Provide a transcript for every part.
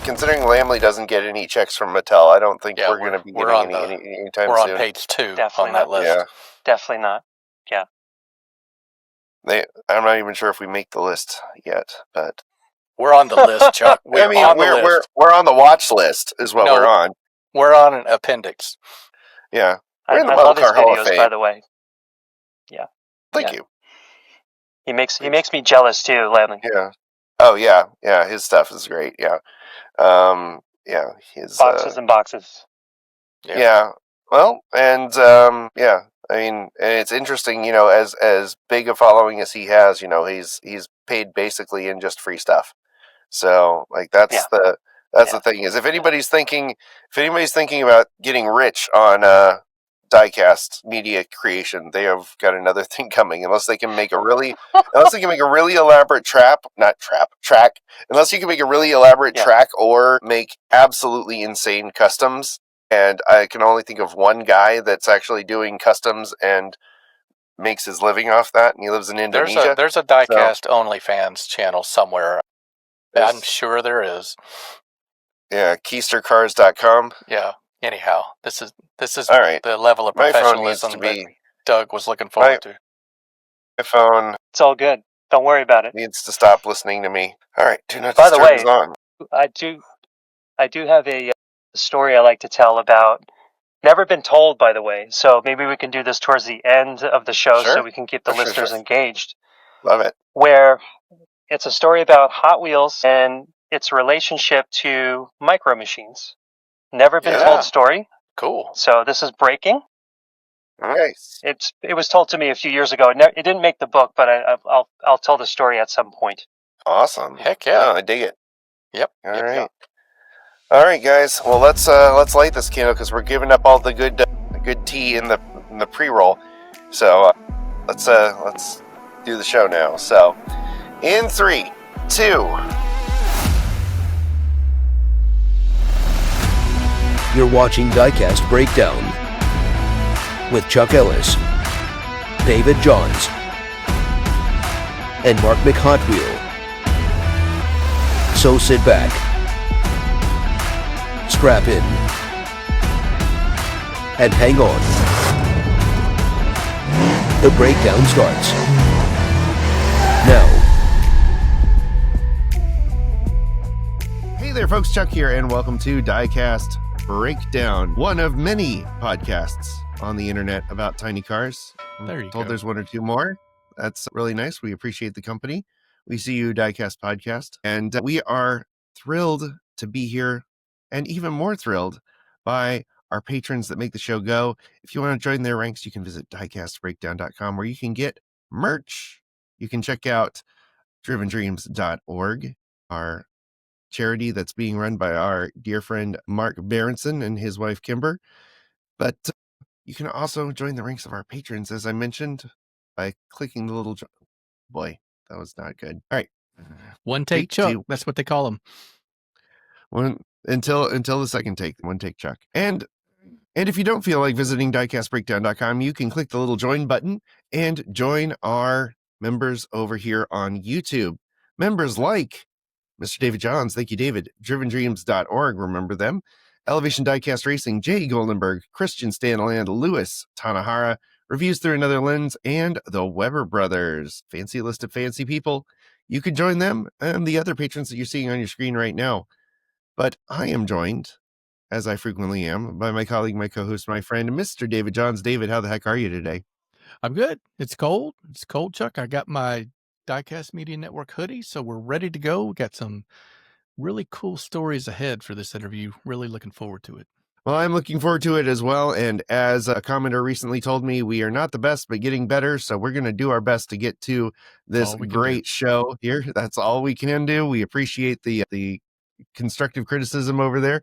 considering Lamley doesn't get any checks from Mattel, I don't think we're going to be getting any anytime soon. We're on page 2 Definitely on that list. Yeah. Definitely not. Yeah. I'm not even sure if we make the list yet, but we're on the list, Chuck. We're on the watch list, is what we're on. We're on an appendix. Yeah, I love his videos, by the way. Yeah. Thank you. He makes me jealous too, Lamley. Yeah. Oh yeah, yeah. His stuff is great. Yeah. Yeah. His boxes and boxes. Yeah. Well, and yeah. I mean, and it's interesting, as big a following as he has, he's paid basically in just free stuff. So, like, that's the thing is, if anybody's thinking about getting rich on Diecast media creation, they have got another thing coming. Unless they can make a really elaborate track. Unless you can make a really elaborate track or make absolutely insane customs. And I can only think of one guy that's actually doing customs and makes his living off that, and he lives in Indonesia. There's a Diecast OnlyFans channel somewhere. I'm sure there is. Yeah, keistercars.com. Yeah. Anyhow, this is all right. The level of professionalism that Doug was looking forward to. My phone. It's all good. Don't worry about it. Needs to stop listening to me. All right. Do not By disturb the way, is on. I do have a story I like to tell about. Never been told, by the way. So maybe we can do this towards the end of the show, so we can keep the listeners engaged. Love it. Where it's a story about Hot Wheels and its relationship to micro machines. Never been told story. Cool. So this is breaking. Nice. It was told to me a few years ago. It didn't make the book, but I'll tell the story at some point. Awesome. Heck yeah. I dig it. Yep. All right. Yep. All right, guys. Well, let's light this candle because we're giving up all the good tea in the pre-roll. So let's do the show now. So in 3, 2. You're watching Diecast Breakdown with Chuck Ellis, David Johns, and Mark McHotwheel. So sit back, strap in, and hang on. The breakdown starts now. Hey there, folks. Chuck here, and welcome to Diecast Breakdown, one of many podcasts on the internet about tiny cars. There you go. There's one or two more. That's really nice. We appreciate the company. We see you, Diecast Podcast, and we are thrilled to be here, and even more thrilled by our patrons that make the show go. If you want to join their ranks, you can visit diecastbreakdown.com, where you can get merch. You can check out drivendreams.org, our charity that's being run by our dear friend Mark Berenson and his wife Kimber. But you can also join the ranks of our patrons, as I mentioned, by clicking the little boy, that was not good. All right. One take Chuck. That's what they call them. Until the second take, one take Chuck. And if you don't feel like visiting diecastbreakdown.com, you can click the little join button and join our members over here on YouTube. Members like Mr. David Johns, thank you, David. DrivenDreams.org, remember them. Elevation Diecast Racing, Jay Goldenberg, Christian Stanaland, Lewis Tanahara, Reviews Through Another Lens, and the Weber Brothers. Fancy list of fancy people. You can join them and the other patrons that you're seeing on your screen right now. But I am joined, as I frequently am, by my colleague, my co-host, my friend, Mr. David Johns. David, how the heck are you today? I'm good. It's cold. It's cold, Chuck. I got my Diecast Media Network hoodie, so we're ready to go. We got some really cool stories ahead for this interview. Really looking forward to it. Well, I'm looking forward to it as well. And as a commenter recently told me, we are not the best, but getting better. So we're going to do our best to get to this great show here. That's all we can do. We appreciate the constructive criticism over there.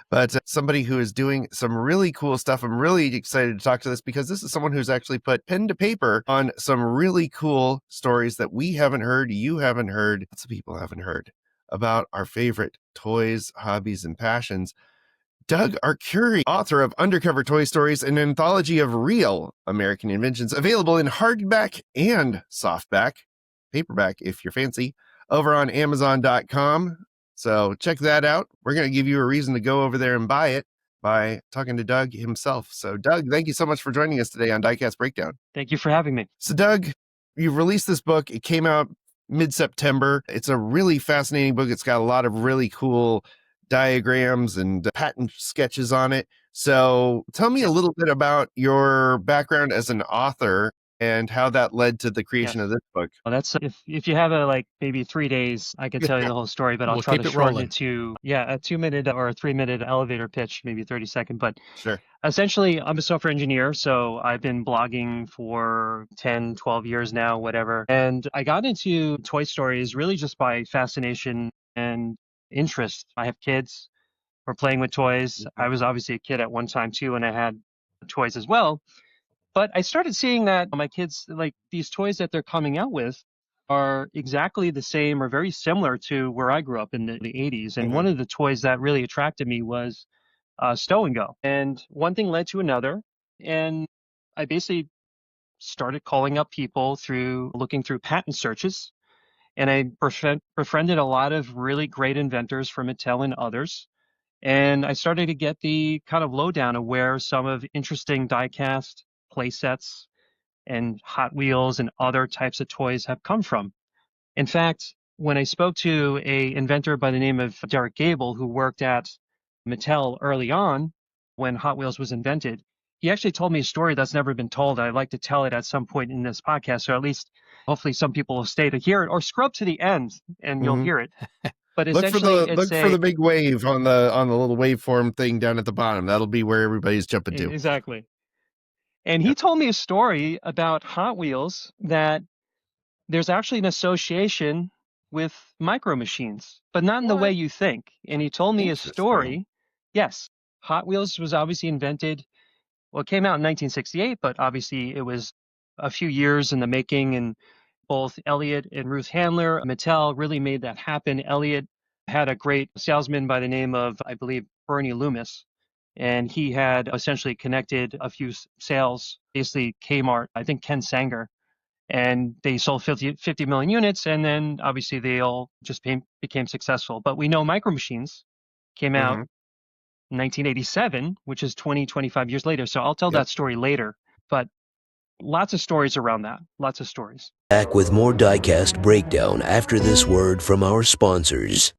But somebody who is doing some really cool stuff. I'm really excited to talk to this because this is someone who's actually put pen to paper on some really cool stories that we haven't heard, you haven't heard, lots of people haven't heard about our favorite toys, hobbies, and passions. Doug Arcuri, author of Undercover Toy Stories, an anthology of real American inventions, available in hardback and softback, paperback if you're fancy, over on Amazon.com. So check that out. We're going to give you a reason to go over there and buy it by talking to Doug himself. So Doug, thank you so much for joining us today on Diecast Breakdown. Thank you for having me. So Doug, you've released this book. It came out mid-September. It's a really fascinating book. It's got a lot of really cool diagrams and pattern sketches on it. So tell me a little bit about your background as an author and how that led to the creation of this book. Well, that's if you have maybe 3 days, I can tell you the whole story, but I'll try to shorten it to a 2-minute or a 3-minute elevator pitch, maybe 30-second. But sure. Essentially, I'm a software engineer, so I've been blogging for 10, 12 years now, whatever. And I got into Toy Stories really just by fascination and interest. I have kids. We're playing with toys. I was obviously a kid at one time too, and I had toys as well. But I started seeing that my kids, like these toys that they're coming out with, are exactly the same or very similar to where I grew up in the 80s. And one of the toys that really attracted me was Stow and Go. And one thing led to another. And I basically started calling up people through looking through patent searches. And I befriended a lot of really great inventors from Mattel and others. And I started to get the kind of lowdown of where some of interesting die-cast play sets and Hot Wheels and other types of toys have come from. In fact, when I spoke to an inventor by the name of Derek Gable, who worked at Mattel early on when Hot Wheels was invented, he actually told me a story that's never been told. I'd like to tell it at some point in this podcast, so at least hopefully some people will stay to hear it, or scrub to the end and you'll hear it. But essentially, look for the big wave on the little waveform thing down at the bottom. That'll be where everybody's jumping to. Exactly. And he told me a story about Hot Wheels that there's actually an association with micro machines, but not in the way you think. And he told me a story. Yes, Hot Wheels was obviously invented. Well, it came out in 1968, but obviously it was a few years in the making. And both Elliot and Ruth Handler, Mattel, really made that happen. Elliot had a great salesman by the name of, I believe, Bernie Loomis. And he had essentially connected a few sales, basically Kmart, I think Ken Sanger. And they sold 50 million units, and then obviously they all just became successful. But we know Micro Machines came out in 1987, which is 25 years later. So I'll tell that story later. But lots of stories around that. Lots of stories. Back with more Diecast Breakdown after this word from our sponsors.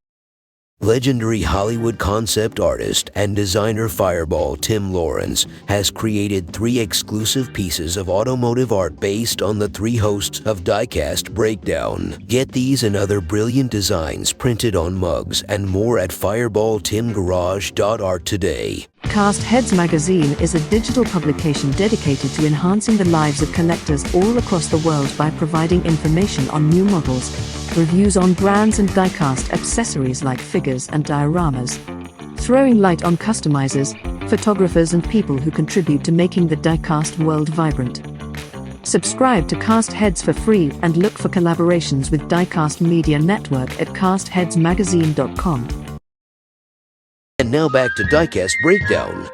Legendary Hollywood concept artist and designer Fireball Tim Lawrence has created 3 exclusive pieces of automotive art based on the 3 hosts of Diecast Breakdown. Get these and other brilliant designs printed on mugs and more at fireballtimgarage.art today. Cast Heads Magazine is a digital publication dedicated to enhancing the lives of collectors all across the world by providing information on new models, reviews on brands and diecast accessories like figures and dioramas, throwing light on customizers, photographers and people who contribute to making the diecast world vibrant. Subscribe to Cast Heads for free and look for collaborations with Diecast Media Network at castheadsmagazine.com. And now back to Diecast Breakdown.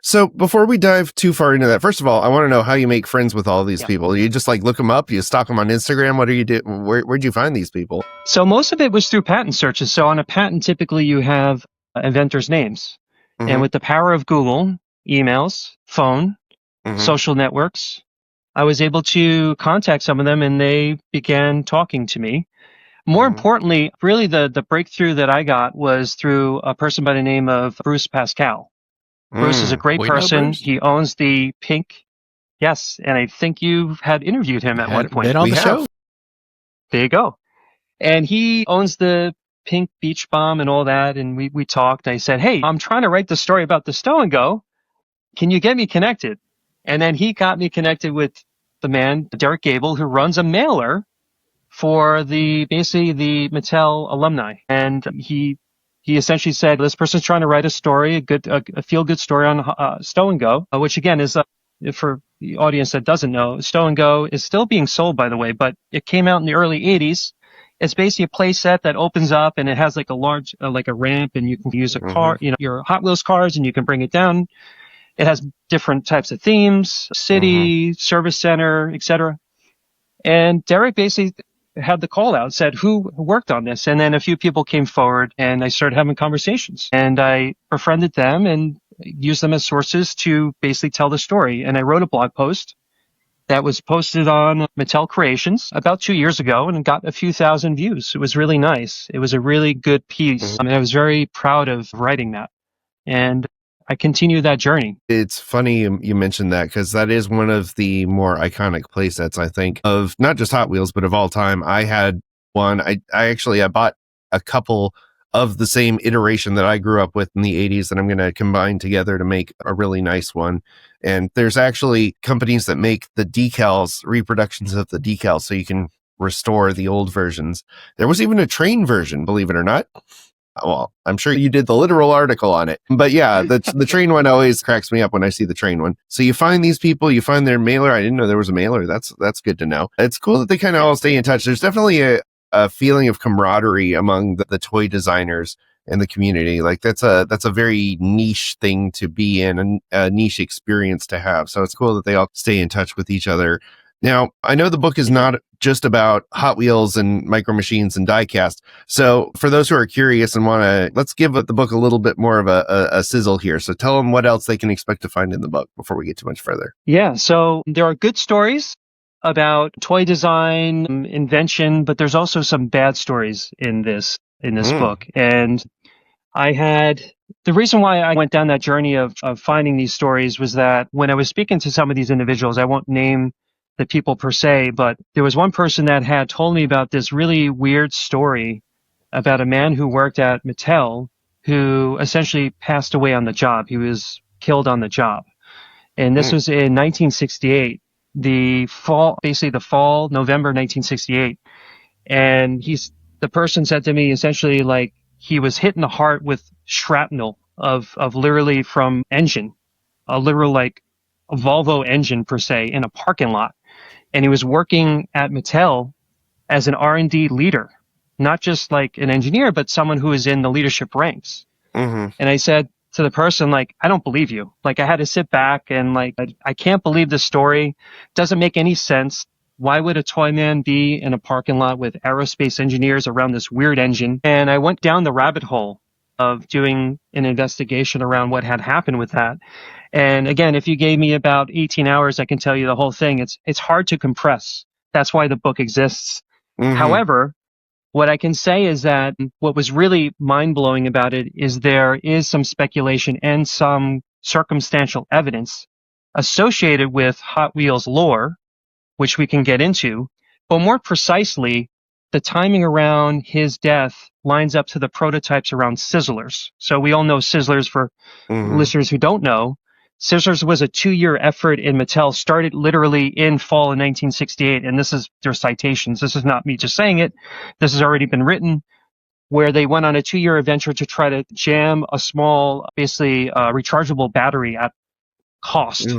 So before we dive too far into that, first of all, I want to know how you make friends with all these people. You just look them up, you stalk them on Instagram. What do you do? Where'd you find these people? So most of it was through patent searches. So on a patent, typically you have inventors' names. And with the power of Google, emails, phone, social networks, I was able to contact some of them and they began talking to me. More importantly, really the breakthrough that I got was through a person by the name of Bruce Pascal. Bruce is a great person. He owns the Pink. Yes, and I think you had interviewed him at one point. Been on the show. There you go. And he owns the Pink Beach Bomb and all that. And we talked. I said, hey, I'm trying to write the story about the Stow and Go. Can you get me connected? And then he got me connected with the man, Derek Gable, who runs a mailer for basically the Mattel alumni. And he essentially said, this person's trying to write a story, a feel-good story on Stow and Go, which again is, for the audience that doesn't know, Stow and Go is still being sold, by the way, but it came out in the early 80s. It's basically a play set that opens up and it has like a large, like a ramp, and you can use a car, your Hot Wheels cars, and you can bring it down. It has different types of themes, city, service center, etc. And Derek basically had the call out, said who worked on this. And then a few people came forward and I started having conversations and I befriended them and used them as sources to basically tell the story. And I wrote a blog post that was posted on Mattel Creations about 2 years ago and it got a few thousand views. It was really nice. It was a really good piece. I mean, I was very proud of writing that. And I continue that journey. It's funny you mentioned that because that is one of the more iconic playsets, I think, of not just Hot Wheels, but of all time. I had one. I bought a couple of the same iteration that I grew up with in the 80s that I'm going to combine together to make a really nice one. And there's actually companies that make the decals, reproductions of the decals, so you can restore the old versions. There was even a train version, believe it or not. Well, I'm sure you did the literal article on it. But yeah, the train one always cracks me up when I see the train one. So you find these people, you find their mailer. I didn't know there was a mailer. That's good to know. It's cool that they kind of all stay in touch. There's definitely a feeling of camaraderie among the toy designers and the community. Like that's a very niche thing to be in, and a niche experience to have. So it's cool that they all stay in touch with each other. Now, I know the book is not just about Hot Wheels and Micro Machines and Diecast. So for those who are curious and want to, let's give the book a little bit more of a sizzle here. So tell them what else they can expect to find in the book before we get too much further. Yeah, so there are good stories about toy design, invention, but there's also some bad stories in this book. And the reason why I went down that journey of finding these stories was that when I was speaking to some of these individuals, I won't name the people per se, but there was one person that had told me about this really weird story about a man who worked at Mattel who essentially passed away on the job. He was killed on the job. And this was in 1968, the fall, November 1968. And the person said to me essentially like he was hit in the heart with shrapnel of literally from engine, a literal like a Volvo engine per se in a parking lot. And he was working at Mattel as an R&D leader, not just like an engineer, but someone who is in the leadership ranks. And I said to the person, like, I don't believe you. Like, I had to sit back and like, I can't believe this story. Doesn't make any sense. Why would a toy man be in a parking lot with aerospace engineers around this weird engine? And I went down the rabbit hole of doing an investigation around what had happened with that. And again, if you gave me about 18 hours, I can tell you the whole thing. It's hard to compress. That's why the book exists. However, what I can say is that what was really mind-blowing about it is there is some speculation and some circumstantial evidence associated with Hot Wheels lore, which we can get into. But more precisely, the timing around his death lines up to the prototypes around Sizzlers. So we all know Sizzlers for listeners who don't know. Sizzlers was a 2-year effort in Mattel, started literally in fall of 1968. And this is their citations. This is not me just saying it. This has already been written, where they went on a 2-year adventure to try to jam a small, basically rechargeable battery at cost,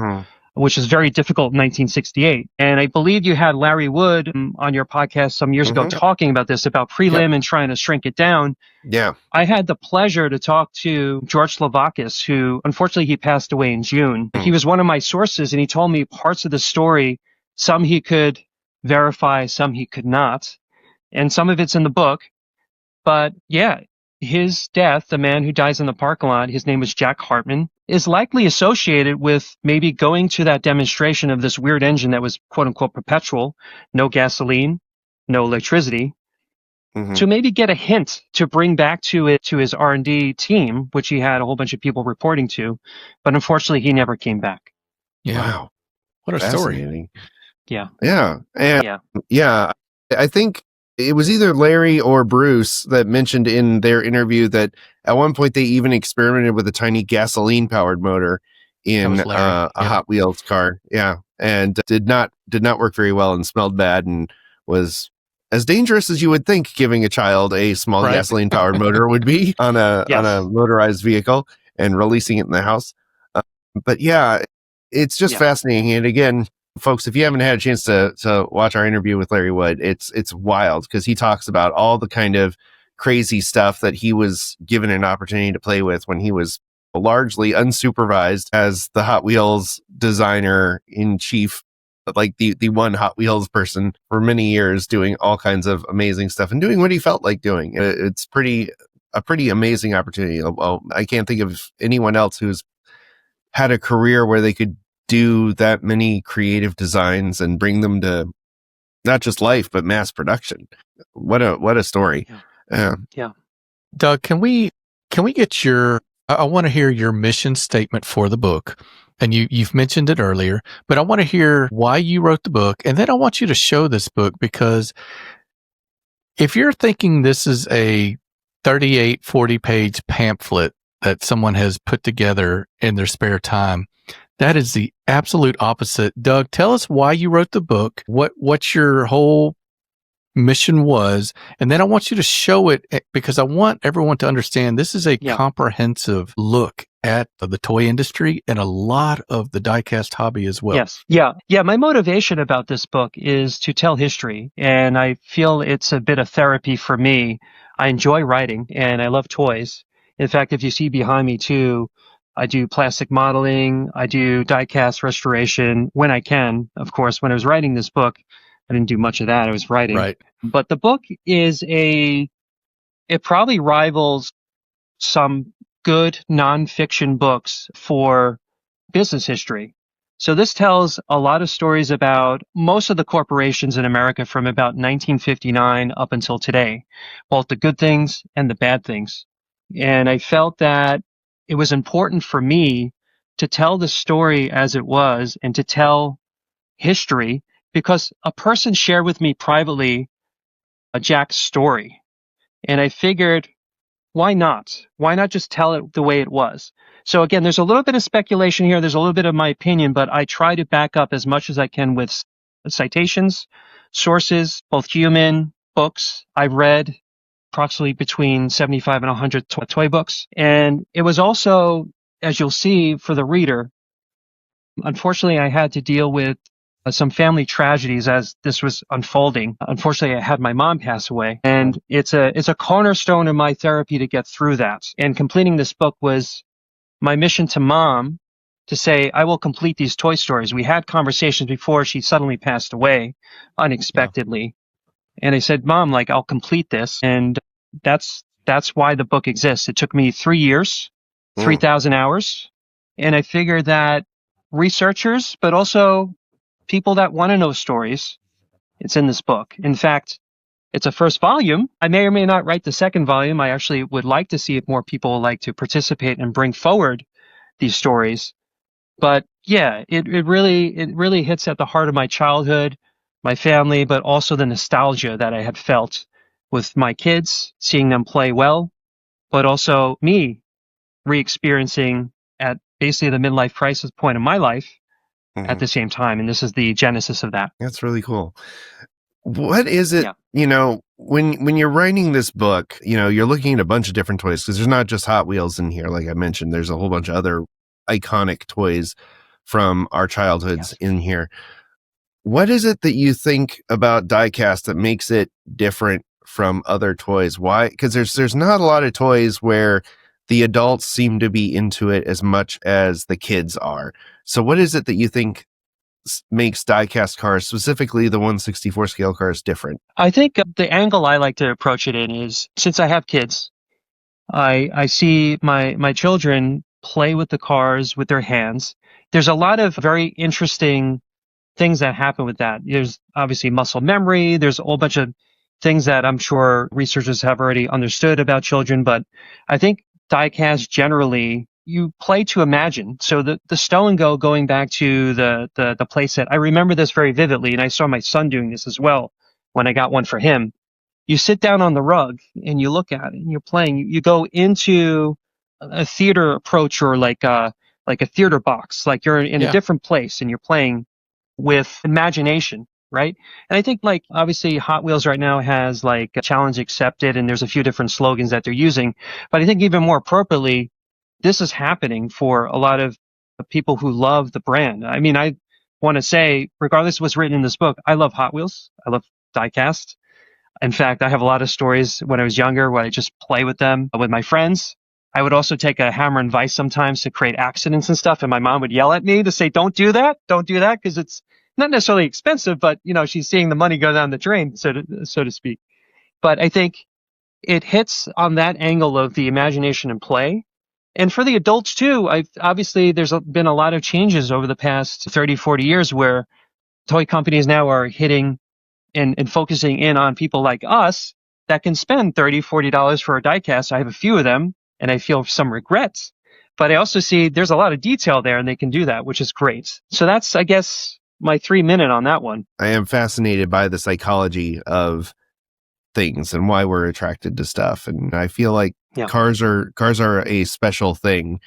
which is very difficult in 1968. And I believe you had Larry Wood on your podcast some years ago talking about this, about prelim and trying to shrink it down. Yeah. I had the pleasure to talk to George Slovakis, who unfortunately he passed away in June. He was one of my sources and he told me parts of the story, some he could verify, some he could not. And some of it's in the book. But yeah, his death, the man who dies in the parking lot, his name was Jack Hartman, is likely associated with maybe going to that demonstration of this weird engine that was quote unquote perpetual, no gasoline, no electricity, to maybe get a hint to bring back to his R&D team, which he had a whole bunch of people reporting to. But unfortunately, he never came back. Yeah. Wow. What a story. Yeah. Yeah. And yeah, I think it was either Larry or Bruce that mentioned in their interview that at one point they even experimented with a tiny gasoline powered motor in a Hot Wheels car. Yeah. And did not work very well and smelled bad and was as dangerous as you would think giving a child a small gasoline powered motor would be on a motorized vehicle and releasing it in the house. But yeah, it's just fascinating. And again, folks, if you haven't had a chance to watch our interview with Larry Wood, it's wild because he talks about all the kind of crazy stuff that he was given an opportunity to play with when he was largely unsupervised as the Hot Wheels designer in chief like the one Hot Wheels person for many years, doing all kinds of amazing stuff and doing what he felt like doing. It's a pretty amazing opportunity. Well, I can't think of anyone else who's had a career where they could do that many creative designs and bring them to not just life, but mass production. What a story. Yeah. Doug, can we get I want to hear your mission statement for the book. And you've mentioned it earlier, but I want to hear why you wrote the book. And then I want you to show this book, because if you're thinking this is a 38, 40 page pamphlet that someone has put together in their spare time, that is the absolute opposite. Doug, tell us why you wrote the book, what your whole mission was, and then I want you to show it, because I want everyone to understand this is a comprehensive look at the toy industry and a lot of the diecast hobby as well. Yes. Yeah. My motivation about this book is to tell history, and I feel it's a bit of therapy for me. I enjoy writing and I love toys. In fact, if you see behind me too, I do plastic modeling, I do diecast restoration when I can. Of course, when I was writing this book, I didn't do much of that. I was writing. Right. But the book it probably rivals some good nonfiction books for business history. So this tells a lot of stories about most of the corporations in America from about 1959 up until today, both the good things and the bad things. And I felt that it was important for me to tell the story as it was and to tell history, because a person shared with me privately Jack's story. And I figured, why not? Why not just tell it the way it was? So again, there's a little bit of speculation here. There's a little bit of my opinion, but I try to back up as much as I can with citations, sources, both human books. I've read approximately between 75 and 100 toy books. And it was also, as you'll see for the reader, unfortunately, I had to deal with some family tragedies as this was unfolding. Unfortunately, I had my mom pass away, and it's a cornerstone of my therapy to get through that. And completing this book was my mission to Mom, to say, I will complete these Toy Stories. We had conversations before she suddenly passed away unexpectedly. Yeah. And I said, Mom, I'll complete this. And that's why the book exists. It took me 3 years, 3,000 hours. And I figured that researchers, but also people that want to know stories, it's in this book. In fact, it's a first volume. I may or may not write the second volume. I actually would like to see if more people would like to participate and bring forward these stories. But yeah, it really hits at the heart of my childhood, my family, but also the nostalgia that I had felt with my kids, seeing them play well, but also me re-experiencing at basically the midlife crisis point in my life at the same time. And this is the genesis of that. That's really cool. What is it, when you're writing this book, you're looking at a bunch of different toys, because there's not just Hot Wheels in here. Like I mentioned, there's a whole bunch of other iconic toys from our childhoods in here. What is it that you think about diecast that makes it different from other toys? Why? Because there's not a lot of toys where the adults seem to be into it as much as the kids are. So what is it that you think makes diecast cars, specifically the 1/64 scale cars, different? I think the angle I like to approach it in is, since I have kids, I see my children play with the cars with their hands. There's a lot of very interesting things that happen with that. There's obviously muscle memory. There's a whole bunch of things that I'm sure researchers have already understood about children. But I think diecast generally, you play to imagine. So the stow and go, going back to the play set, I remember this very vividly, and I saw my son doing this as well when I got one for him. You sit down on the rug and you look at it and you're playing. You go into a theater approach, or like a theater box, like you're in a different place and you're playing with imagination, right? And I think obviously Hot Wheels right now has challenge accepted, and there's a few different slogans that they're using. But I think even more appropriately, this is happening for a lot of people who love the brand. I mean, I want to say, regardless of what's written in this book, I love Hot Wheels. I love diecast. In fact, I have a lot of stories when I was younger where I just play with them with my friends. I would also take a hammer and vise sometimes to create accidents and stuff. And my mom would yell at me to say, don't do that, because it's not necessarily expensive, but she's seeing the money go down the drain, so to speak. But I think it hits on that angle of the imagination and play. And for the adults too, obviously there's been a lot of changes over the past 30, 40 years where toy companies now are hitting and focusing in on people like us that can spend $30, $40 for a diecast. I have a few of them and I feel some regrets, but I also see there's a lot of detail there and they can do that, which is great. So that's, I guess, my 3-minute on that one. I am fascinated by the psychology of things and why we're attracted to stuff. And I feel like cars are a special thing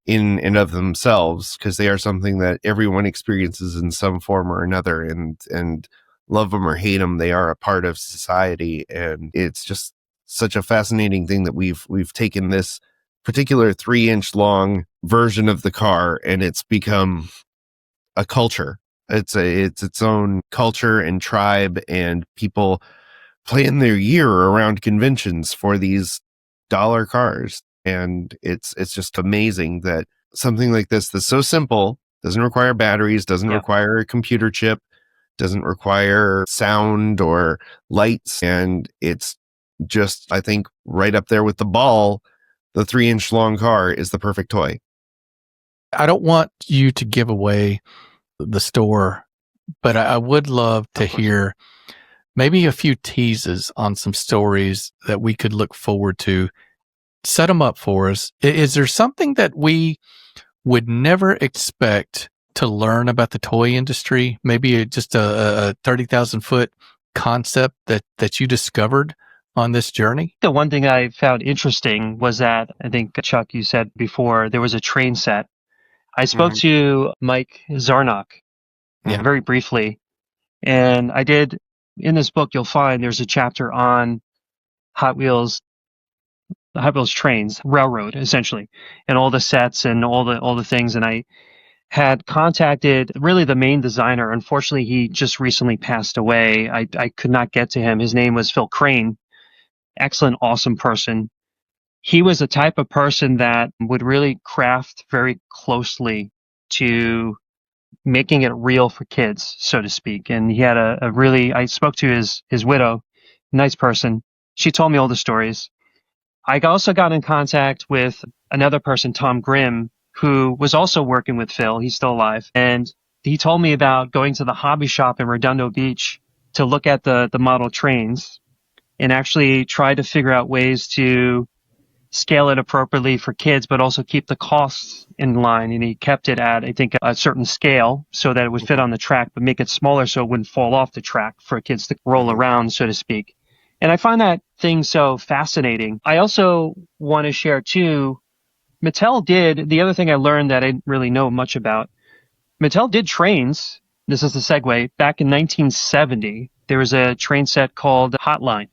in and of themselves, because they are something that everyone experiences in some form or another, and love them or hate them, they are a part of society. And it's just such a fascinating thing that we've taken this particular 3-inch long version of the car and it's become a culture. It's its own culture and tribe, and people plan their year around conventions for these dollar cars. And it's just amazing that something like this that's so simple, doesn't require batteries, doesn't require a computer chip, doesn't require sound or lights, and it's just, I think, right up there with the ball. The 3-inch long car is the perfect toy. I don't want you to give away the store, but I would love to hear maybe a few teases on some stories that we could look forward to. Set them up for us. Is there something that we would never expect to learn about the toy industry? Maybe just a 30,000 foot concept that you discovered on this journey? The one thing I found interesting was that, I think, Chuck, you said before, there was a train set. I spoke to Mike Zarnock very briefly, and I did, in this book, you'll find there's a chapter on Hot Wheels trains, railroad, essentially, and all the sets and all the things. And I had contacted really the main designer. Unfortunately, he just recently passed away. I could not get to him. His name was Phil Crane. Excellent, awesome person. He was the type of person that would really craft very closely to making it real for kids, so to speak. And he had a really, I spoke to his widow, nice person. She told me all the stories. I also got in contact with another person, Tom Grimm, who was also working with Phil. He's still alive. And he told me about going to the hobby shop in Redondo Beach to look at the model trains and actually try to figure out ways to scale it appropriately for kids, but also keep the costs in line. And he kept it at, I think, a certain scale so that it would fit on the track, but make it smaller so it wouldn't fall off the track for kids to roll around, so to speak. And I find that thing so fascinating. I also want to share, too, Mattel did, the other thing I learned that I didn't really know much about, Mattel did trains, this is the segue, back in 1970. There was a train set called Hotline,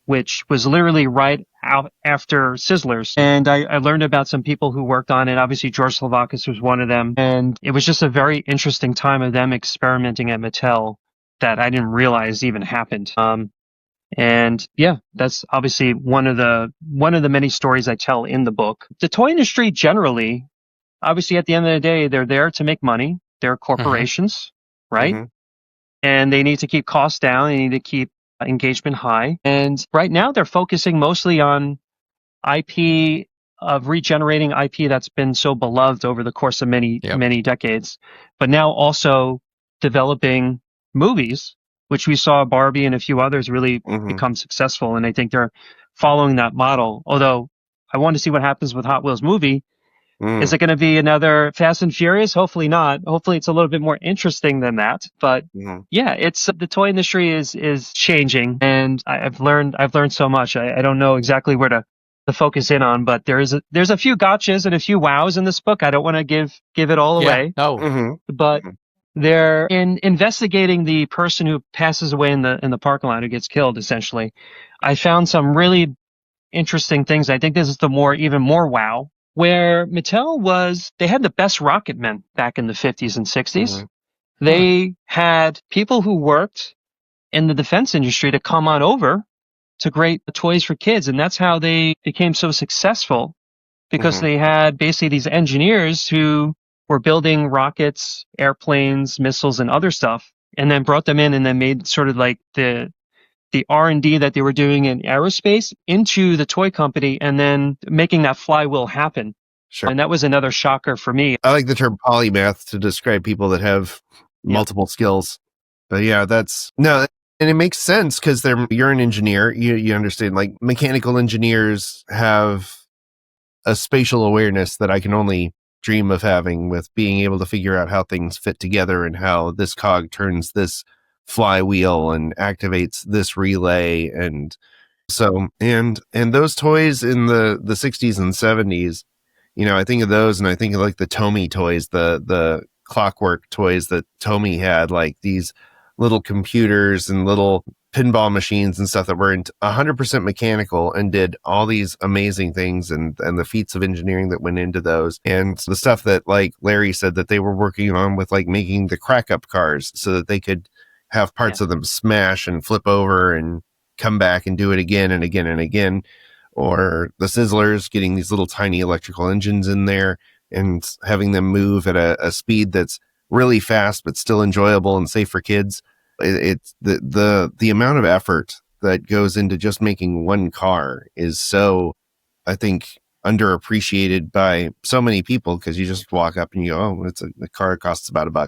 which was literally right out after Sizzlers. And I learned about some people who worked on it. Obviously, George Slovakis was one of them. And it was just a very interesting time of them experimenting at Mattel that I didn't realize even happened. And yeah, that's obviously one of the many stories I tell in the book. The toy industry generally, obviously at the end of the day, they're there to make money. They're corporations, right? And they need to keep costs down. They need to keep engagement high. And right now they're focusing mostly on IP, of regenerating IP that's been so beloved over the course of many decades, but now also developing movies, which we saw Barbie and a few others really become successful. And I think they're following that model. Although I want to see what happens with Hot Wheels movie. Is it going to be another Fast and Furious? Hopefully not. Hopefully it's a little bit more interesting than that. But yeah, it's the toy industry is changing, and I've learned so much. I don't know exactly where to focus in on, but there's a few gotchas and a few wows in this book. I don't want to give it all away. No. But they're investigating the person who passes away in the parking lot, who gets killed, essentially. I found some really interesting things. I think this is even more wow, where Mattel they had the best rocket men back in the 50s and 60s. They had people who worked in the defense industry to come on over to create toys for kids. And that's how they became so successful, because they had basically these engineers who were building rockets, airplanes, missiles, and other stuff, and then brought them in and then made sort of like the R&D that they were doing in aerospace into the toy company and then making that flywheel happen. Sure. And that was another shocker for me. I like the term polymath to describe people that have multiple skills. But yeah, and it makes sense because you're an engineer. You understand, like mechanical engineers have a spatial awareness that I can only dream of having, with being able to figure out how things fit together and how this cog turns this flywheel and activates this relay. And so, and those toys in the 60s and 70s, I think of those and I think of like the Tomy toys, the clockwork toys that Tomy had, like these little computers and little pinball machines and stuff that were 100% mechanical and did all these amazing things, and the feats of engineering that went into those, and the stuff that, like Larry said, that they were working on with like making the crack up cars so that they could have parts of them smash and flip over and come back and do it again and again and again. Or the Sizzlers, getting these little tiny electrical engines in there and having them move at a speed that's really fast but still enjoyable and safe for kids. It's the amount of effort that goes into just making one car is so, I think, underappreciated by so many people, because you just walk up and you go, oh, the car costs about $1,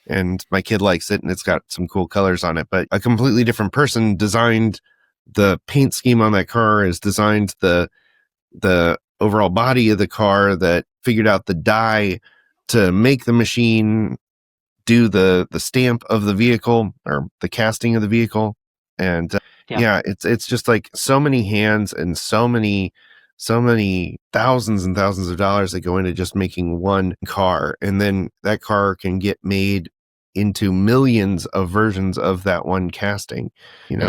and my kid likes it and it's got some cool colors on it. But a completely different person designed the paint scheme on that car, has designed the overall body of the car, that figured out the die to make the machine do the stamp of the vehicle or the casting of the vehicle. And it's just like so many hands and so many thousands and thousands of dollars that go into just making one car. And then that car can get made into millions of versions of that one casting.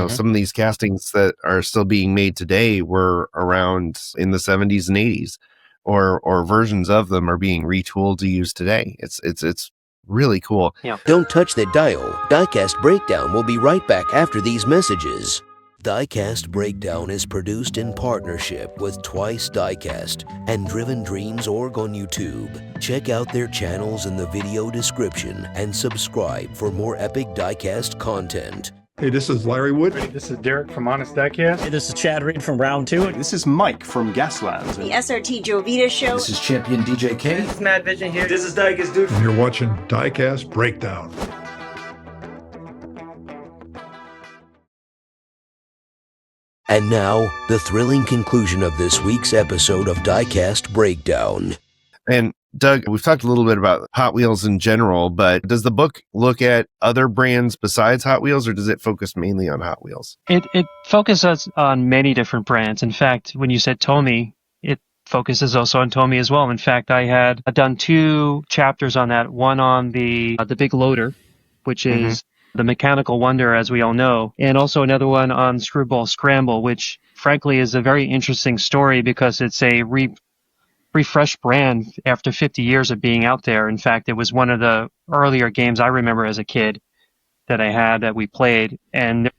Some of these castings that are still being made today were around in the 70s and 80s, or versions of them are being retooled to use today. It's really cool. Yeah. Don't touch the dial. Diecast Breakdown will be right back after these messages. Diecast Breakdown is produced in partnership with Twice Diecast and Driven Dreams Org on YouTube. Check out their channels in the video description and subscribe for more epic Diecast content. Hey, this is Larry Wood. This is Derek from Honest Diecast. Hey, this is Chad Reed from Round 2. This is Mike from Gaslands. The SRT Joe Vita Show. This is Champion DJ K. This is Mad Vision here. This is Diecast Dude. And you're watching Diecast Breakdown. And now, the thrilling conclusion of this week's episode of Diecast Breakdown. And Doug, we've talked a little bit about Hot Wheels in general, but does the book look at other brands besides Hot Wheels, or does it focus mainly on Hot Wheels? It focuses on many different brands. In fact, when you said Tomy, it focuses also on Tomy as well. In fact, I had done 2 chapters on that. One on the Big Loader, which is the mechanical wonder, as we all know, and also another one on Screwball Scramble, which frankly is a very interesting story because it's a refreshed brand after 50 years of being out there. In fact, it was one of the earlier games I remember as a kid that I had that we played, and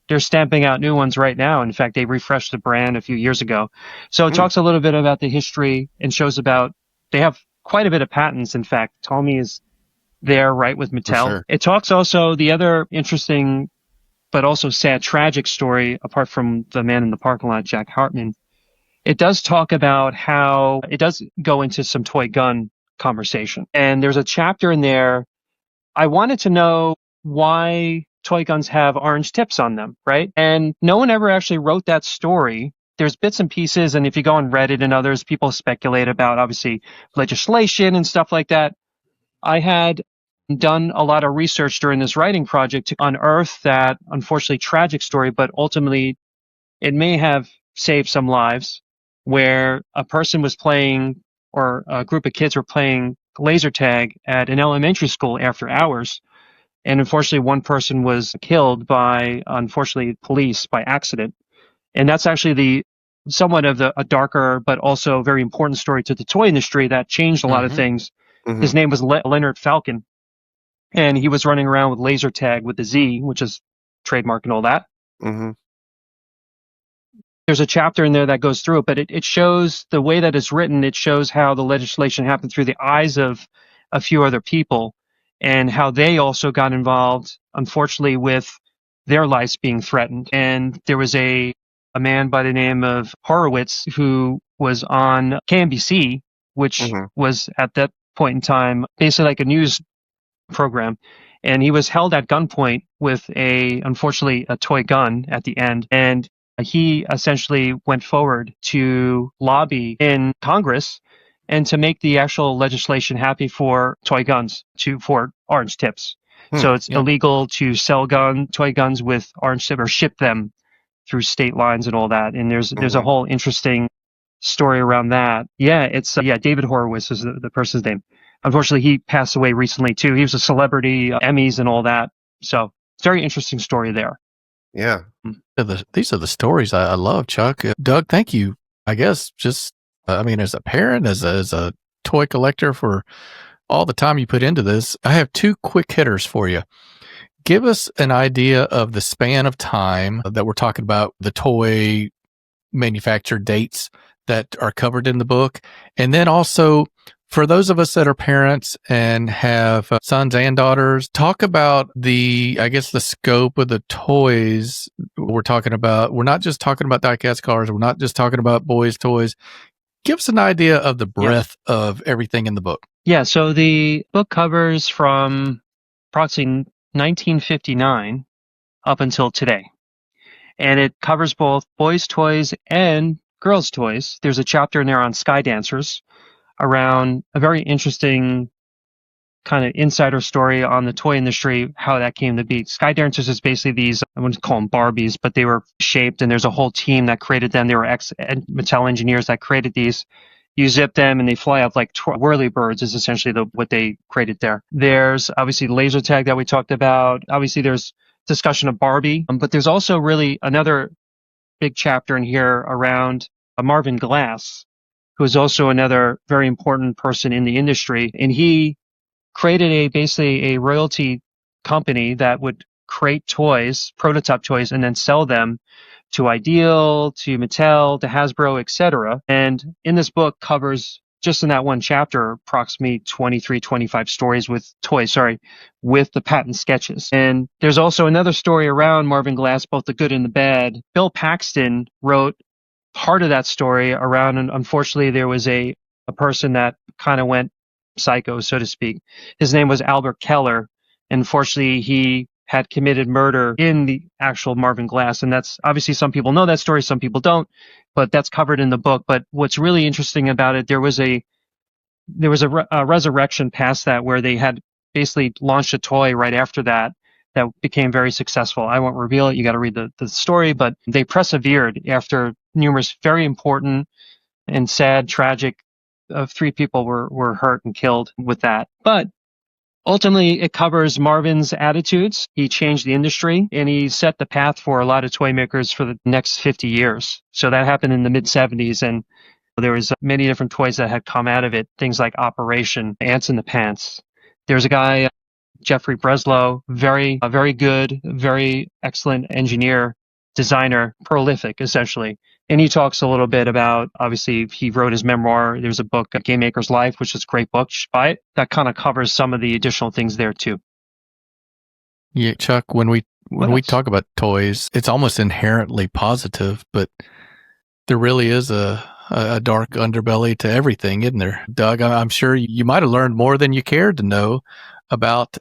they're stamping out new ones right now. In fact, they refreshed the brand a few years ago. So it talks a little bit about the history and shows about, they have quite a bit of patents. In fact, Tomy is there, right, with Mattel. Sure. It talks also, the other interesting but also sad, tragic story, apart from the man in the parking lot, Jack Hartman, it does talk about how it does go into some toy gun conversation. And there's a chapter in there, I wanted to know why toy guns have orange tips on them, right? And no one ever actually wrote that story. There's bits and pieces, and if you go on Reddit and others, people speculate about, obviously, legislation and stuff like that. I had done a lot of research during this writing project to unearth that unfortunately tragic story, but ultimately it may have saved some lives, where a person was playing, or a group of kids were playing laser tag at an elementary school after hours. And unfortunately, one person was killed by, unfortunately, police by accident. And that's actually somewhat of a darker, but also very important story to the toy industry that changed a lot of things. His name was Leonard Falcon, and he was running around with laser tag with the Z, which is trademark and all that. There's a chapter in there that goes through it, but it shows the way that it's written. It shows how the legislation happened through the eyes of a few other people, and how they also got involved, unfortunately, with their lives being threatened. And there was a man by the name of Horowitz who was on KNBC, which was at that point in time basically like a news program. And he was held at gunpoint with unfortunately, a toy gun at the end. And he essentially went forward to lobby in Congress and to make the actual legislation happy for toy guns for orange tips. So it's illegal to sell toy guns with orange tip or ship them through state lines and all that. And there's a whole interesting story around that. Yeah, it's David Horowitz is the person's name. Unfortunately, he passed away recently too. He was a celebrity, Emmys and all that. So it's a very interesting story there. Yeah. These are the stories I love, Chuck. Doug, thank you. I guess just, as a parent, as a toy collector, for all the time you put into this. I have two quick hitters for you. Give us an idea of the span of time that we're talking about, the toy manufacturer dates that are covered in the book. And then also, for those of us that are parents and have sons and daughters, talk about the scope of the toys we're talking about. We're not just talking about diecast cars. We're not just talking about boys' toys. Give us an idea of the breadth of everything in the book. Yeah, so the book covers from approximately 1959 up until today. And it covers both boys' toys and girls' toys. There's a chapter in there on sky dancers, around a very interesting kind of insider story on the toy industry, how that came to be. Sky dancers is basically these, I wouldn't call them Barbies, but they were shaped, and there's a whole team that created them. They were Mattel engineers that created these. You zip them and they fly up like whirly birds is essentially what they created there. There's obviously laser tag that we talked about. Obviously there's discussion of Barbie, but there's also really another big chapter in here around Marvin Glass, who is also another very important person in the industry. And he created basically a royalty company that would create toys, prototype toys, and then sell them to Ideal, to Mattel, to Hasbro, etc. And in this book covers, just in that one chapter, approximately 23, 25 stories with the patent sketches. And there's also another story around Marvin Glass, both the good and the bad. Bill Paxton wrote part of that story around, and unfortunately there was a person that kind of went psycho, so to speak. His name was Albert Keller. Unfortunately, he had committed murder in the actual Marvin Glass. And that's obviously, some people know that story, some people don't, but that's covered in the book. But what's really interesting about it, there was a resurrection past that, where they had basically launched a toy right after that became very successful. I won't reveal it. You got to read the story, but they persevered after numerous very important and sad, tragic, 3 people were hurt and killed with that. But ultimately, it covers Marvin's attitudes. He changed the industry, and he set the path for a lot of toy makers for the next 50 years. So that happened in the mid-70s, and there was many different toys that had come out of it, things like Operation, Ants in the Pants. There's a guy, Jeffrey Breslow, very good, very excellent engineer, designer, prolific, essentially. And he talks a little bit about, obviously, he wrote his memoir. There's a book, Game Maker's Life, which is a great book. You should buy it. That kind of covers some of the additional things there, too. Yeah, Chuck, when we talk about toys, it's almost inherently positive, but there really is a dark underbelly to everything, isn't there? Doug, I'm sure you might have learned more than you cared to know about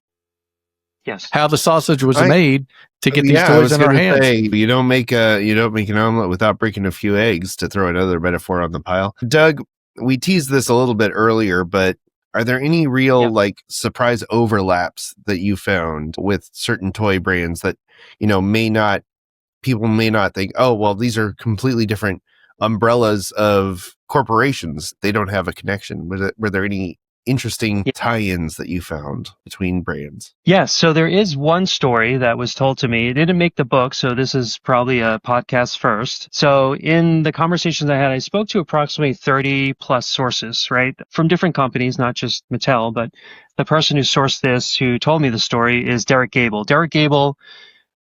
how the sausage was made to get these toys in our hands. You don't make an omelet without breaking a few eggs, to throw another metaphor on the pile. Doug, we teased this a little bit earlier, but are there any real surprise overlaps that you found with certain toy brands that people may not think, oh, well, these are completely different umbrellas of corporations, they don't have a connection? Were there any interesting tie-ins that you found between brands? Yes, so there is one story that was told to me. It didn't make the book, so this is probably a podcast first. So in the conversations I had, I spoke to approximately 30 plus sources, right, from different companies, not just Mattel, but the person who sourced this, who told me the story, is Derek Gable. Derek Gable,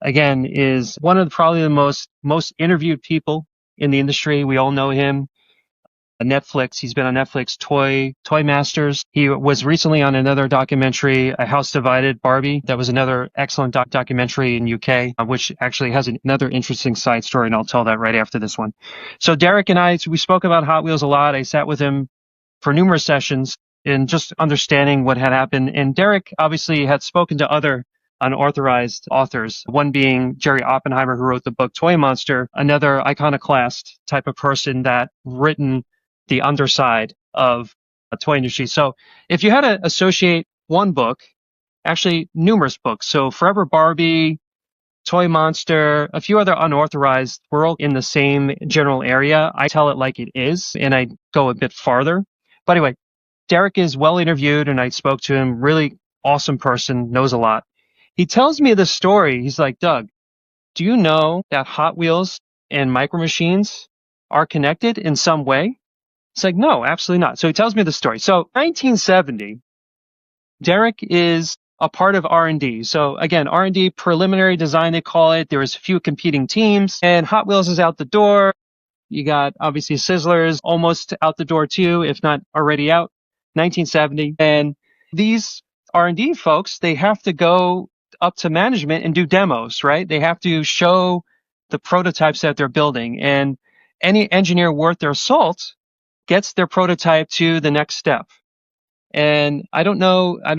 again, is one of probably the most interviewed people in the industry. We all know him. Netflix. He's been on Netflix, Toy Masters. He was recently on another documentary, A House Divided, Barbie. That was another excellent documentary in UK, which actually has another interesting side story, and I'll tell that right after this one. So Derek and I, we spoke about Hot Wheels a lot. I sat with him for numerous sessions in just understanding what had happened. And Derek obviously had spoken to other unauthorized authors, one being Jerry Oppenheimer, who wrote the book Toy Monster, another iconoclast type of person that written the underside of a toy industry. So if you had to associate one book, actually numerous books, so Forever Barbie, Toy Monster, a few other unauthorized, we're all in the same general area. I tell it like it is, and I go a bit farther. But anyway, Derek is well interviewed, and I spoke to him. Really awesome person, knows a lot. He tells me the story. He's like, Doug, do you know that Hot Wheels and Micro Machines are connected in some way? It's like, no, absolutely not. So he tells me the story. So 1970, Derek is a part of R&D. So again, R&D, preliminary design, they call it. There was a few competing teams, and Hot Wheels is out the door. You got obviously Sizzlers almost out the door too, if not already out. 1970. And these R&D folks, they have to go up to management and do demos, right? They have to show the prototypes that they're building. And any engineer worth their salt gets their prototype to the next step. And I don't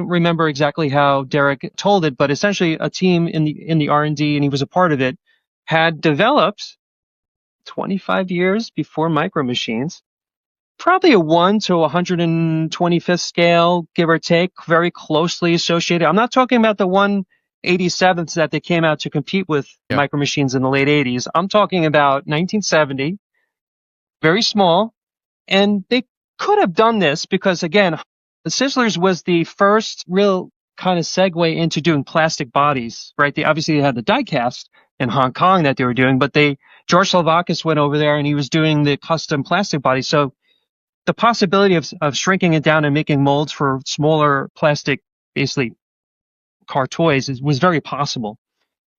remember exactly how Derek told it, but essentially a team in the R&D, and he was a part of it, had developed 25 years before Micro Machines, probably a 1 to 125th scale, give or take, very closely associated. I'm not talking about the 187ths that they came out to compete with Micro Machines in the late 80s. I'm talking about 1970, very small. And they could have done this because, again, the Sizzlers was the first real kind of segue into doing plastic bodies, right? They obviously had the Diecast in Hong Kong that they were doing, but George Slovakis went over there and he was doing the custom plastic bodies. So the possibility of shrinking it down and making molds for smaller plastic, basically car toys, was very possible.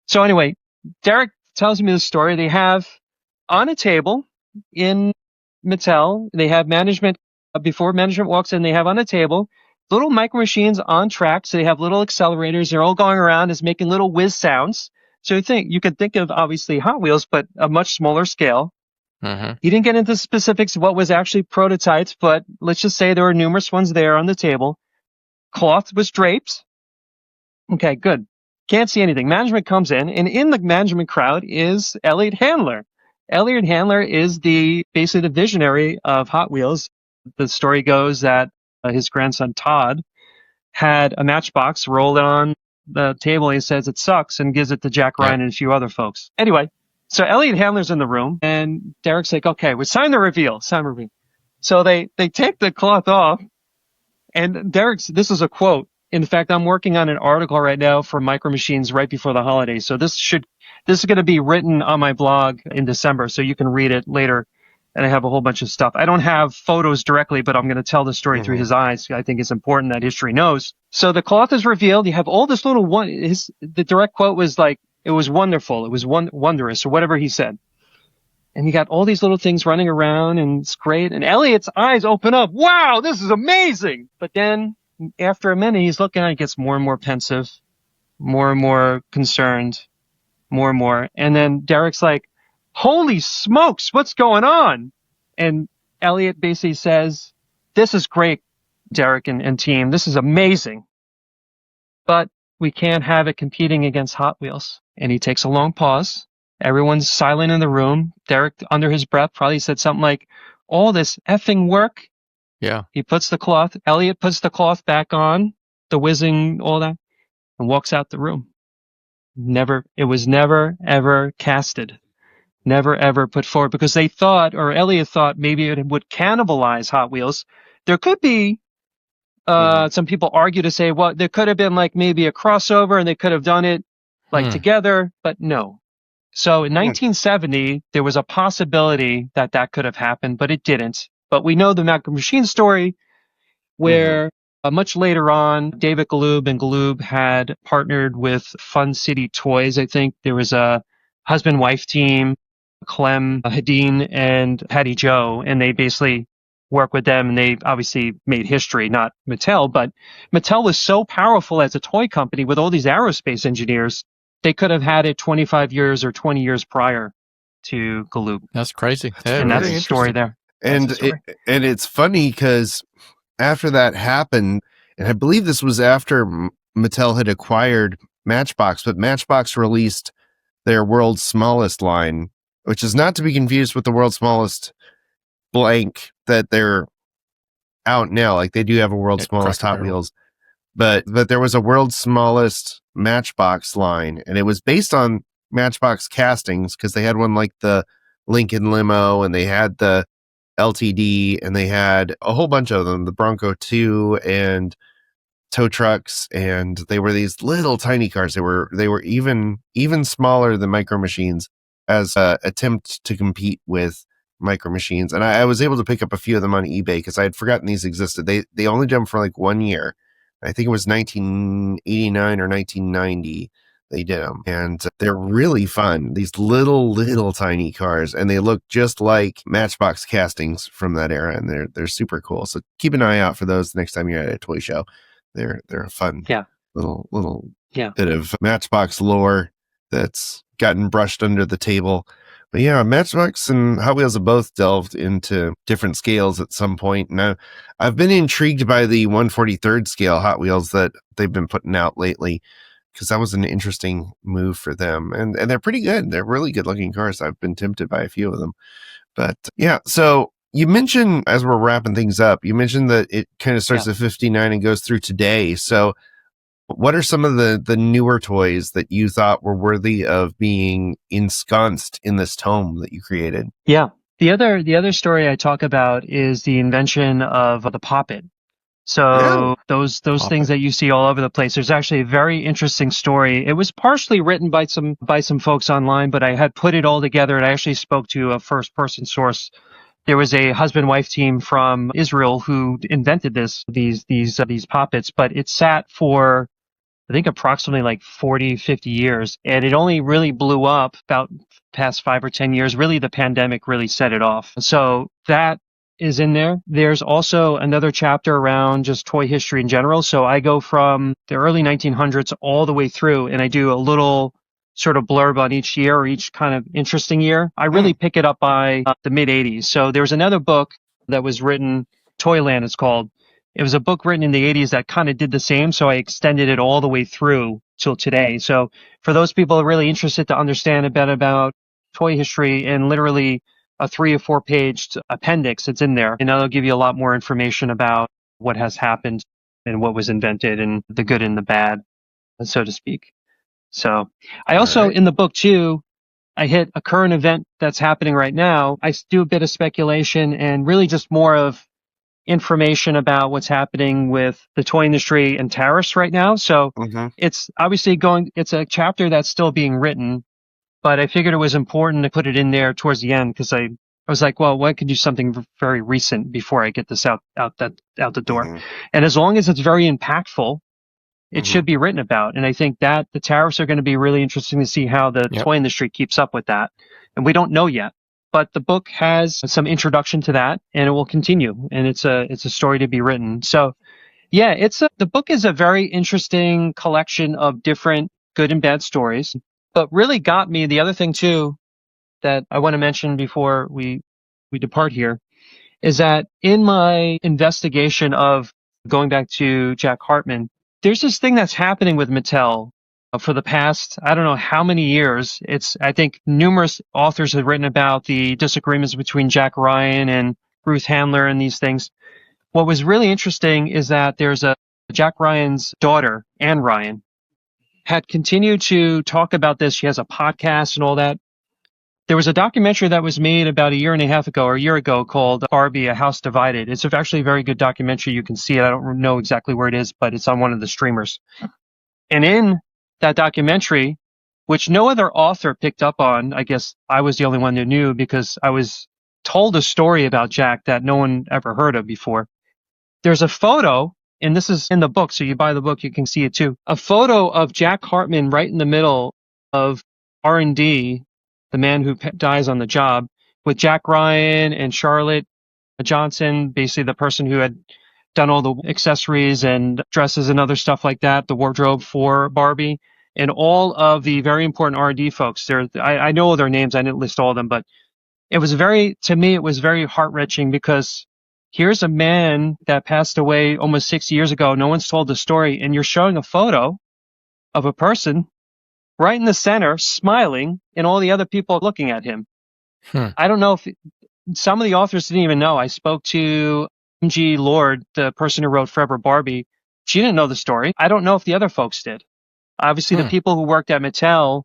So anyway, Derek tells me the story. They have on a table in Mattel, they have management, before management walks in, they have on a table little Micro Machines on tracks. So they have little accelerators. They're all going around, is making little whiz sounds. So you could think of obviously Hot Wheels, but a much smaller scale. Mm-hmm. He didn't get into specifics of what was actually prototypes, but let's just say there were numerous ones there on the table. Cloth was draped. Okay, good. Can't see anything. Management comes in, and in the management crowd is Elliot Handler. Elliot Handler is basically the visionary of Hot Wheels. The story goes that his grandson Todd had a matchbox, rolled it on the table. He says it sucks and gives it to Jack Ryan and a few other folks. Anyway, so Elliot Handler's in the room, and Derek's like, okay, it's time to reveal. So they take the cloth off, and this is a quote. In fact, I'm working on an article right now for Micro Machines right before the holidays. So this is going to be written on my blog in December, so you can read it later. And I have a whole bunch of stuff. I don't have photos directly, but I'm going to tell the story through his eyes. I think it's important that history knows. So the cloth is revealed. You have all this little the direct quote was like, it was wonderful. It was wondrous, or whatever he said. And you got all these little things running around, and it's great. And Elliot's eyes open up. Wow, this is amazing. But then after a minute, he's looking at it, gets more and more pensive, more and more concerned, more and more. And then Derek's like, holy smokes, what's going on? And Elliot basically says, this is great, Derek and team. This is amazing. But we can't have it competing against Hot Wheels. And he takes a long pause. Everyone's silent in the room. Derek, under his breath, probably said something like, all this effing work. Yeah. Elliot puts the cloth back on, the whizzing, all that, and walks out the room. It was never, ever casted. Never, ever put forward, because they thought, or Elliot thought, maybe it would cannibalize Hot Wheels. There could be, some people argue to say, well, there could have been like maybe a crossover and they could have done it like together, but no. So in 1970, there was a possibility that could have happened, but it didn't. But we know the Micro Machine story, where much later on, David Galoob and Galoob had partnered with Fun City Toys. I think there was a husband-wife team, Clem Hadeen and Patty Joe, and they basically work with them, and they obviously made history, not Mattel, but Mattel was so powerful as a toy company with all these aerospace engineers, they could have had it 25 years or 20 years prior to Galoob. That's crazy. And that's the story there. And it's funny because after that happened, and I believe this was after Mattel had acquired Matchbox, but Matchbox released their world's smallest line, which is not to be confused with the world's smallest blank that they're out now. Like, they do have a world's smallest Hot Wheels, but there was a world's smallest Matchbox line, and it was based on Matchbox castings because they had one like the Lincoln Limo, and they had the LTD, and they had a whole bunch of them, the Bronco 2 and tow trucks, and they were these little tiny cars. They were even smaller than Micro Machines as a attempt to compete with Micro Machines. And I was able to pick up a few of them on eBay because I had forgotten these existed. They only did them for like 1 year. I think it was 1989 or 1990 they did them, and they're really fun. These little tiny cars, and they look just like Matchbox castings from that era, and they're super cool. So keep an eye out for those next time you're at a toy show. They're a fun little bit of Matchbox lore that's gotten brushed under the table. But yeah, Matchbox and Hot Wheels have both delved into different scales at some point. Now, I've been intrigued by the 1/43rd scale Hot Wheels that they've been putting out lately, because that was an interesting move for them. And they're pretty good. They're really good looking cars. I've been tempted by a few of them. But yeah, so you mentioned, as we're wrapping things up, you mentioned that it kind of starts at 59 and goes through today. So what are some of the newer toys that you thought were worthy of being ensconced in this tome that you created? Yeah. The other story I talk about is the invention of the Poppet. So those things that you see all over the place. There's actually a very interesting story. It was partially written by some folks online, but I had put it all together, and I actually spoke to a first person source. There was a husband-wife team from Israel who invented these Poppets, but it sat for, I think, approximately like 40, 50 years. And it only really blew up about past 5 or 10 years. Really, the pandemic really set it off. So that is in there. There's also another chapter around just toy history in general. So I go from the early 1900s all the way through, and I do a little sort of blurb on each year or each kind of interesting year. I really pick it up by the mid 80s. So there's another book that was written, Toyland it's called. It was a book written in the 80s that kind of did the same. So I extended it all the way through till today. So for those people really interested to understand a bit about toy history, and literally a 3 or 4 page appendix, it's in there. And that'll give you a lot more information about what has happened and what was invented and the good and the bad, so to speak. So I also, in the book too, I hit a current event that's happening right now. I do a bit of speculation and really just more of information about what's happening with the toy industry and tariffs right now. So it's obviously it's a chapter that's still being written, but I figured it was important to put it in there towards the end because I was like, well, I could do something very recent before I get this out the door. And as long as it's very impactful, it should be written about. And I think that the tariffs are going to be really interesting to see how the toy industry keeps up with that. And we don't know yet, but the book has some introduction to that, and it will continue. And it's a story to be written. So yeah, the book is a very interesting collection of different good and bad stories, but really got me. The other thing too that I want to mention before we depart here is that in my investigation of going back to Jack Hartman, there's this thing that's happening with Mattel for the past, I don't know how many years. I think numerous authors have written about the disagreements between Jack Ryan and Ruth Handler and these things. What was really interesting is that there's Jack Ryan's daughter, Anne Ryan, had continued to talk about this. She has a podcast and all that. There was a documentary that was made about a year and a half ago or a year ago called Barbie, A House Divided. It's actually a very good documentary. You can see it. I don't know exactly where it is, but it's on one of the streamers. And in that documentary, which no other author picked up on, I guess I was the only one who knew because I was told a story about Jack that no one ever heard of before. There's a photo, and this is in the book, so you buy the book, you can see it too. A photo of Jack Hartman right in the middle of R&D, the man who dies on the job, with Jack Ryan and Charlotte Johnson, basically the person who had done all the accessories and dresses and other stuff like that, the wardrobe for Barbie, and all of the very important R&D folks. I know all their names. I didn't list all of them, but to me, it was very heart-wrenching because here's a man that passed away almost 6 years ago. No one's told the story, and you're showing a photo of a person right in the center, smiling, and all the other people looking at him. I don't know if some of the authors didn't even know. I spoke to M.G. Lord, the person who wrote Forever Barbie. She didn't know the story. I don't know if the other folks did. Obviously, the people who worked at Mattel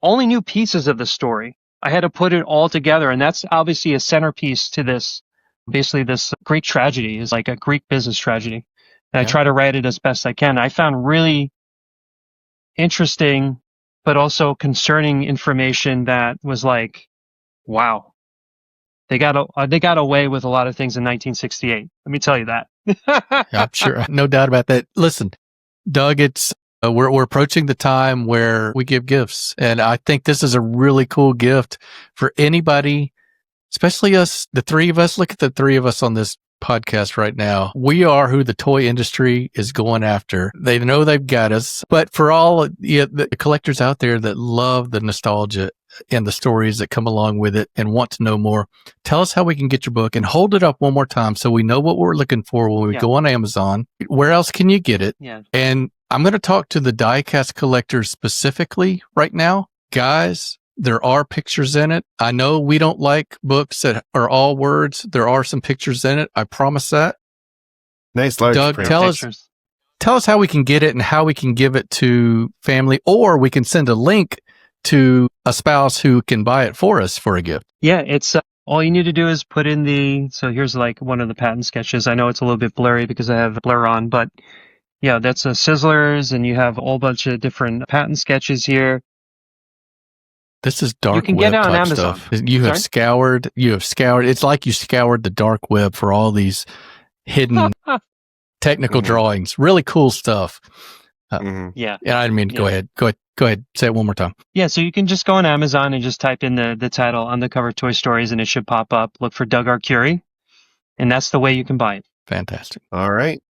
only knew pieces of the story. I had to put it all together, and that's obviously a centerpiece to this. Basically, this Greek tragedy is like a Greek business tragedy. And I try to write it as best I can. I found really interesting, but also concerning information that was like, wow. They got away with a lot of things in 1968. Let me tell you that. I'm sure, no doubt about that. Listen, Doug, it's we're approaching the time where we give gifts, and I think this is a really cool gift for anybody, especially us, the three of us. Look at the three of us on this podcast right now. We are who the toy industry is going after. They know they've got us, but for all the collectors out there that love the nostalgia and the stories that come along with it and want to know more, tell us how we can get your book, and hold it up one more time so we know what we're looking for when we go on Amazon. Where else can you get it? Yeah. And I'm going to talk to the Diecast collectors specifically right now. Guys, there are pictures in it. I know we don't like books that are all words. There are some pictures in it. I promise that. Nice large Doug, print. tell us how we can get it and how we can give it to family, or we can send a link to a spouse who can buy it for us for a gift. Yeah, it's all you need to do is put in so here's like one of the patent sketches. I know it's a little bit blurry because I have blur on, but yeah, that's a Sizzlers, and you have a whole bunch of different patent sketches here. This is dark You can web get it on type Amazon. stuff. You have scoured. It's like you scoured the dark web for all these hidden technical drawings. Really cool stuff. Yeah. I didn't mean to go ahead. Say it one more time. Yeah, so you can just go on Amazon and just type in the title Undercover Toy Stories, and it should pop up. Look for Doug Arcuri, and that's the way you can buy it. Fantastic. All right.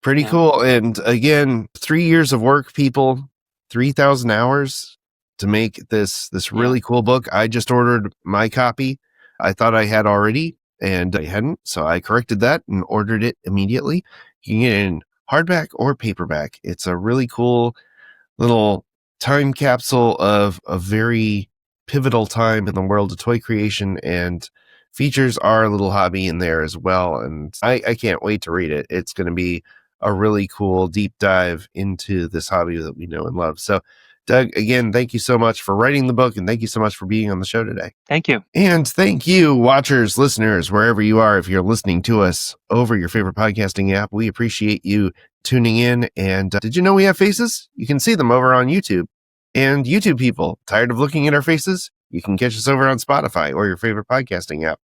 Pretty cool. And again, 3 years of work, people, 3,000 hours to make this really cool book. I just ordered my copy. I thought I had already, and I hadn't. So I corrected that and ordered it immediately. You can get it in hardback or paperback. It's a really cool little time capsule of a very pivotal time in the world of toy creation, and features our little hobby in there as well. And I can't wait to read it. It's going to be a really cool deep dive into this hobby that we know and love. So, Doug, again, thank you so much for writing the book, and thank you so much for being on the show today. Thank you. And thank you, watchers, listeners, wherever you are, if you're listening to us over your favorite podcasting app. We appreciate you tuning in. And did you know we have faces? You can see them over on YouTube. And YouTube people, tired of looking at our faces? You can catch us over on Spotify or your favorite podcasting app.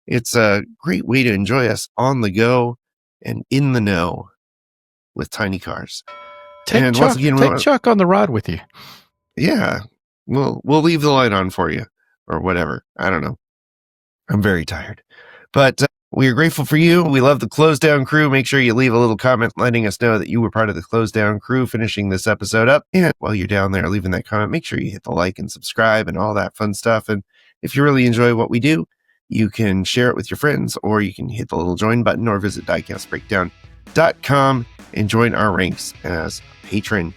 It's a great way to enjoy us on the go and in the know with tiny cars. Take Chuck on the ride with you. Yeah, we'll leave the light on for you, or whatever. I don't know. I'm very tired, but we are grateful for you. We love the Close Down crew. Make sure you leave a little comment letting us know that you were part of the Close Down crew finishing this episode up. And while you're down there leaving that comment, make sure you hit the like and subscribe and all that fun stuff. And if you really enjoy what we do, you can share it with your friends, or you can hit the little join button, or visit diecastbreakdown.com and join our ranks as a patron.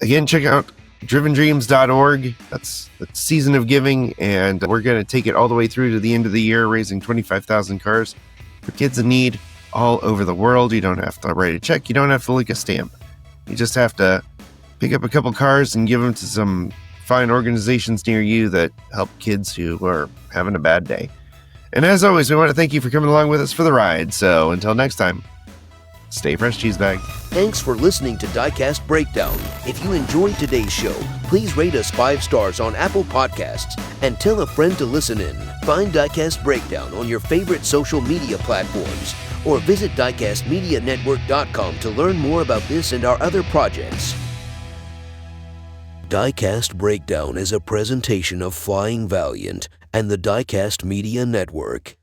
Again, check out drivendreams.org. That's the season of giving, and we're going to take it all the way through to the end of the year, raising 25,000 cars for kids in need all over the world. You don't have to write a check. You don't have to lick a stamp. You just have to pick up a couple cars and give them to some fine organizations near you that help kids who are having a bad day. And as always, we want to thank you for coming along with us for the ride. So until next time, stay fresh, cheese bag. Thanks for listening to Diecast Breakdown. If you enjoyed today's show, please rate us 5 stars on Apple Podcasts and tell a friend to listen in. Find Diecast Breakdown on your favorite social media platforms, or visit diecastmedianetwork.com to learn more about this and our other projects. Diecast Breakdown is a presentation of Flying Valiant and the Diecast Media Network.